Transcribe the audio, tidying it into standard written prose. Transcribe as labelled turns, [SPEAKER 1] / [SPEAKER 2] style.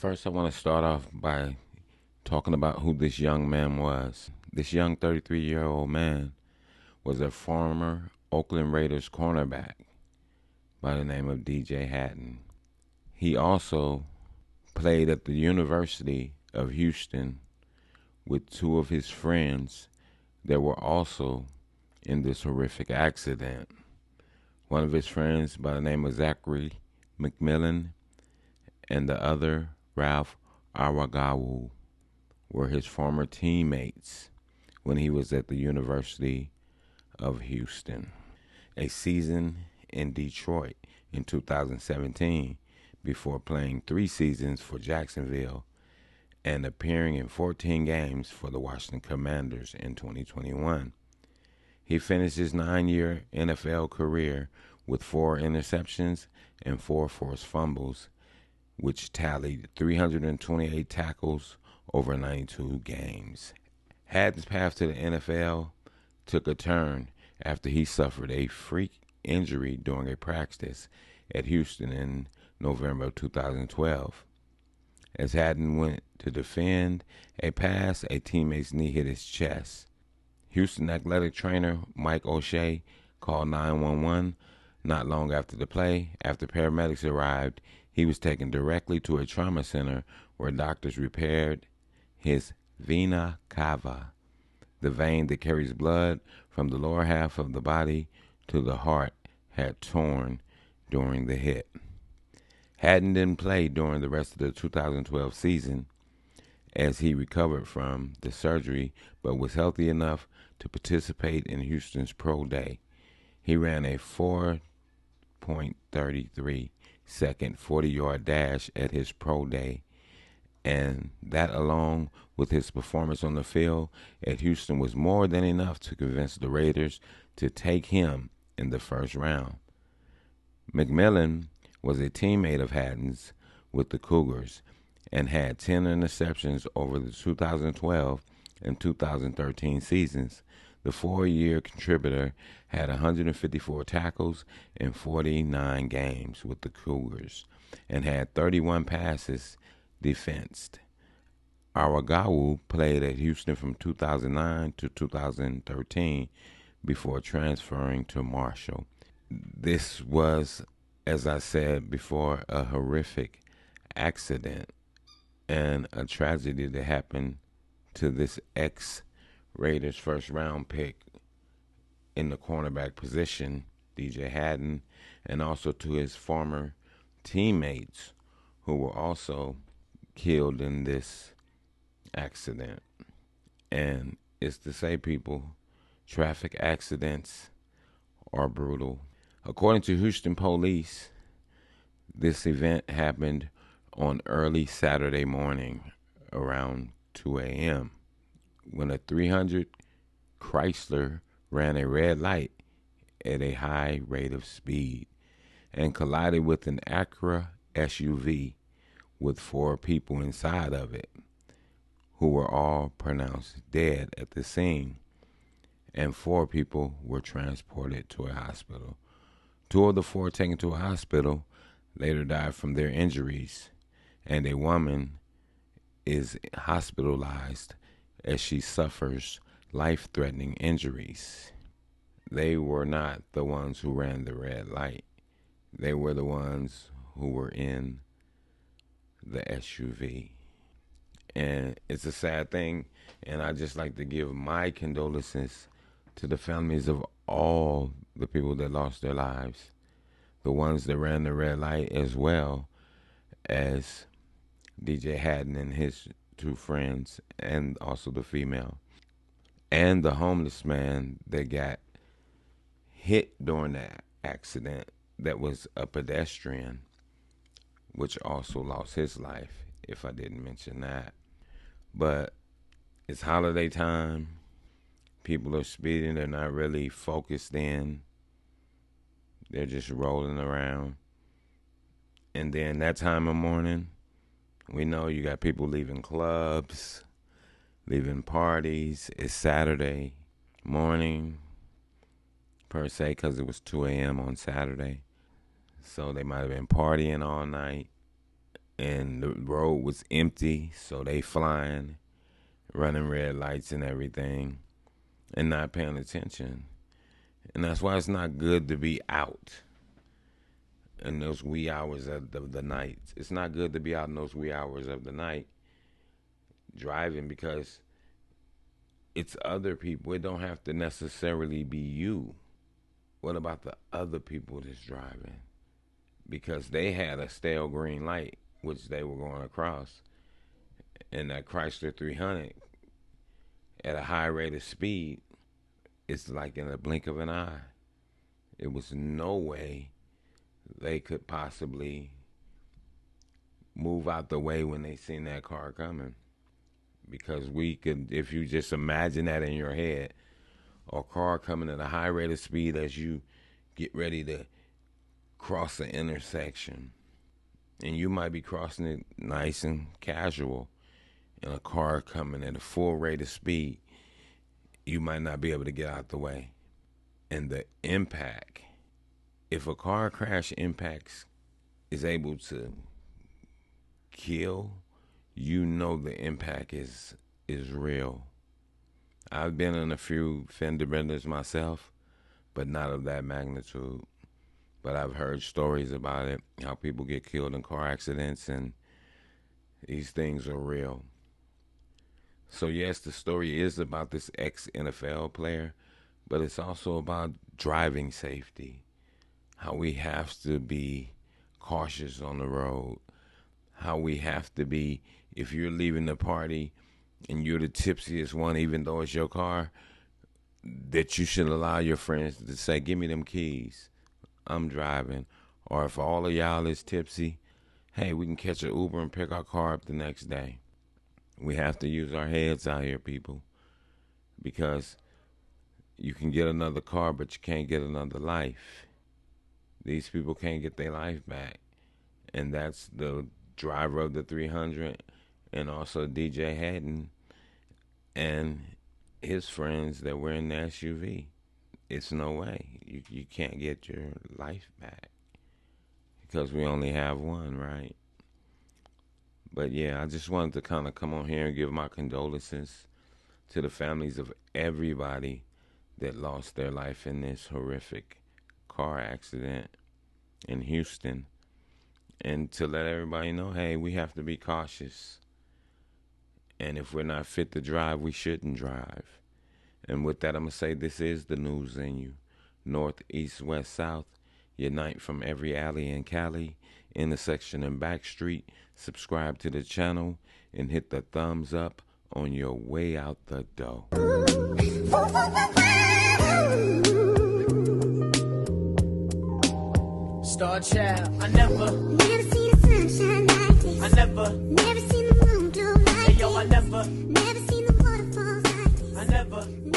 [SPEAKER 1] First, I want to start off by talking about who this young man was. This young 33-year-old man was a former Oakland Raiders cornerback by the name of D.J HAYDEN. He also played at the University of Houston with two of his friends that were also in this horrific accident. One of his friends by the name of Zachary McMillan and the other, Ralph Aragawu, were his former teammates when he was at the University of Houston. A season in Detroit in 2017 before playing 3 seasons for Jacksonville and appearing in 14 games for the Washington Commanders in 2021. He finished his 9-year NFL career with 4 interceptions and 4 forced fumbles, which tallied 328 tackles over 92 games. Hayden's path to the NFL took a turn after he suffered a freak injury during a practice at Houston in November of 2012. As Hayden went to defend a pass, a teammate's knee hit his chest. Houston athletic trainer Mike O'Shea called 911 not long after the play. After paramedics arrived, he was taken directly to a trauma center where doctors repaired his vena cava, the vein that carries blood from the lower half of the body to the heart, had torn during the hit. Hayden didn't play during the rest of the 2012 season as he recovered from the surgery, but was healthy enough to participate in Houston's Pro Day. He ran a 4.33 second 40-yard dash at his Pro Day, and that, along with his performance on the field at Houston, was more than enough to convince the Raiders to take him in the first round. McMillan was a teammate of Hayden's with the Cougars and had 10 interceptions over the 2012 and 2013 seasons. The 4-year contributor had 154 tackles in 49 games with the Cougars and had 31 passes defensed. Aragawu played at Houston from 2009 to 2013 before transferring to Marshall. This was, as I said before, a horrific accident and a tragedy that happened to this ex-Raiders first-round pick in the cornerback position, D.J. HAYDEN, and also to his former teammates who were also killed in this accident. And it's to say, people, traffic accidents are brutal. According to Houston police, this event happened on early Saturday morning around 2 a.m. when a 300 Chrysler ran a red light at a high rate of speed and collided with an Acura SUV with 4 people inside of it, who were all pronounced dead at the scene, and 4 people were transported to a hospital. 2 of the 4 taken to a hospital later died from their injuries, and a woman is hospitalized as she suffers life-threatening injuries. They were not the ones who ran the red light. They were the ones who were in the SUV. And it's a sad thing, and I just like to give my condolences to the families of all the people that lost their lives, the ones that ran the red light, as well as D.J. HAYDEN and his 2 friends, and also the female, and the homeless man that got hit during that accident that was a pedestrian, which also lost his life, if I didn't mention that. But it's holiday time. People are speeding. They're not really focused in. They're just rolling around. And then that time of morning, we know you got people leaving clubs, leaving parties. It's Saturday morning, per se, because it was 2 a.m. on Saturday. So they might have been partying all night. and the road was empty, so they flying, running red lights and everything, and not paying attention. And that's why it's not good to be out in those wee hours of the night. It's not good to be out in those wee hours of the night driving, because it's other people. It don't have to necessarily be you. What about the other people that's driving? Because they had a stale green light, which they were going across, and that Chrysler 300 at a high rate of speed, it's like in a blink of an eye. It was no way they could possibly move out the way when they seen that car coming. Because we could, if you just imagine that in your head, a car coming at a high rate of speed as you get ready to cross an intersection, and you might be crossing it nice and casual, and a car coming at a full rate of speed, you might not be able to get out the way. And the impact, if a car crash impacts is able to kill, you know the impact is real. I've been in a few fender benders myself, but not of that magnitude. But I've heard stories about it, how people get killed in car accidents, and these things are real. So yes, the story is about this ex-NFL player, but it's also about driving safety, how we have to be cautious on the road, how we have to be, if you're leaving the party and you're the tipsiest one, even though it's your car, that you should allow your friends to say, give me them keys, I'm driving. Or if all of y'all is tipsy, hey, we can catch an Uber and pick our car up the next day. We have to use our heads out here, people, because you can get another car, but you can't get another life. These people can't get their life back. And that's the driver of the 300 and also DJ Hayden and his friends that were in the SUV. It's no way. You can't get your life back because we only have one, right? But yeah, I just wanted to kind of come on here and give my condolences to the families of everybody that lost their life in this horrific car accident in Houston. And to let everybody know, hey, we have to be cautious. And if we're not fit to drive, we shouldn't drive. And with that, I'm going to say this is the news in you. North, east, west, south. Unite from every alley in Cali, intersection and back street. Subscribe to the channel and hit the thumbs up on your way out the door.
[SPEAKER 2] Star child, I never
[SPEAKER 3] seen the sunshine like this.
[SPEAKER 2] I never
[SPEAKER 3] Never seen the moon glow like
[SPEAKER 2] hey yo, I
[SPEAKER 3] this.
[SPEAKER 2] never
[SPEAKER 3] Never seen the waterfalls like this.
[SPEAKER 2] I never